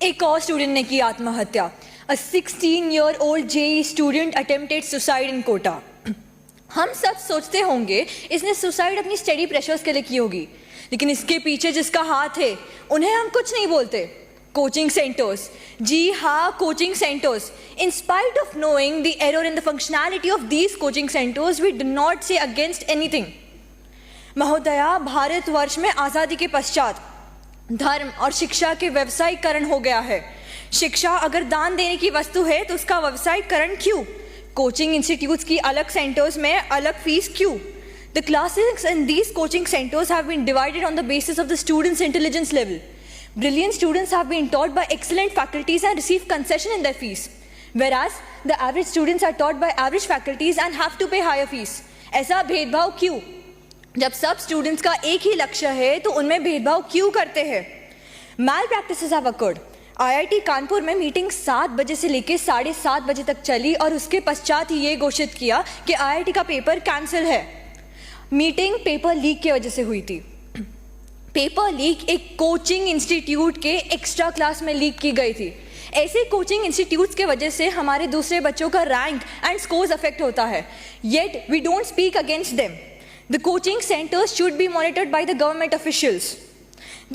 एक और स्टूडेंट ने की आत्महत्या। A 16-year-old JEE student attempted suicide in Kota. हम सब सोचते होंगे इसने सुसाइड अपनी स्टडी प्रेशर्स के लिए की होगी, लेकिन इसके पीछे जिसका हाथ है उन्हें हम कुछ नहीं बोलते। कोचिंग सेंटर्स, जी हाँ, coaching centres. In spite of knowing the error in the functionality of these coaching centers, we do not say against anything. महोदया, भारतवर्ष में आज़ादी के पश्चात धर्म और शिक्षा के व्यवसायीकरण हो गया है। शिक्षा अगर दान देने की वस्तु है तो उसका व्यवसायीकरण क्यों? कोचिंग इंस्टीट्यूट्स की अलग सेंटर्स में अलग फीस क्यों? The classes in these coaching centers have been divided on the basis of the students' intelligence level. Brilliant students have been taught by excellent faculties and receive concession in their fees, whereas the average students are taught by average faculties and have to pay higher fees. ऐसा भेदभाव क्यों? जब सब students का एक ही लक्ष्य है तो उनमें भेदभाव क्यों करते हैं? Malpractices have occurred. IIT Kanpur में मीटिंग 7 बजे से लेकर 7:30 बजे तक चली और उसके पश्चात ही ये घोषित किया कि IIT का पेपर कैंसिल है। मीटिंग पेपर लीक की वजह से हुई थी। पेपर लीक एक कोचिंग इंस्टीट्यूट के एक्स्ट्रा क्लास में लीक की गई थी। ऐसे कोचिंग इंस्टीट्यूट्स के वजह से हमारे दूसरे बच्चों का रैंक एंड स्कोर्स अफेक्ट होता है, yet we don't speak against them. The coaching centers should be monitored by the government officials.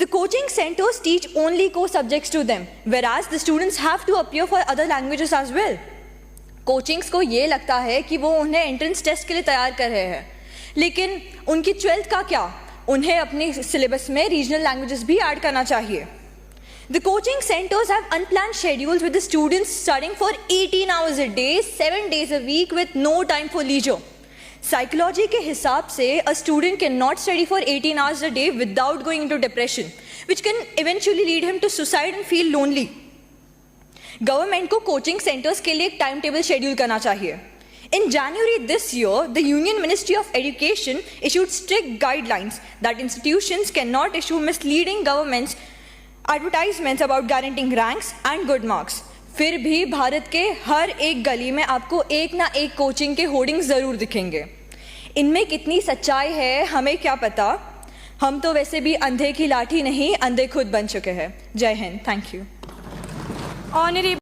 The coaching centers teach only core subjects to them, whereas the students have to appear for other languages as well. Coachings को ये लगता है कि वो उन्हें entrance test के लिए तैयार कर रहे हैं, लेकिन उनकी 12th का क्या? उन्हें अपने सिलेबस में रीजनल लैंग्वेजेस भी ऐड करना चाहिए। The coaching centers have unplanned schedules with the students studying for 18 hours a day, 7 days a week with no time for leisure. Psychology के हिसाब से a student cannot study for 18 hours a day without going into depression, which can eventually lead him to suicide and feel lonely. Government को coaching centres के लिए एक time table schedule करना चाहिए। In January this year, the Union Ministry of Education issued strict guidelines that institutions cannot issue misleading government's advertisements about guaranteeing ranks and good marks. फिर भी भारत के हर एक गली में आपको एक ना एक कोचिंग के होर्डिंग्स ज़रूर दिखेंगे। इनमें कितनी सच्चाई है हमें क्या पता। हम तो वैसे भी अंधे की लाठी नहीं, अंधे खुद बन चुके हैं। जय हिंद। Thank you. ऑनरेबल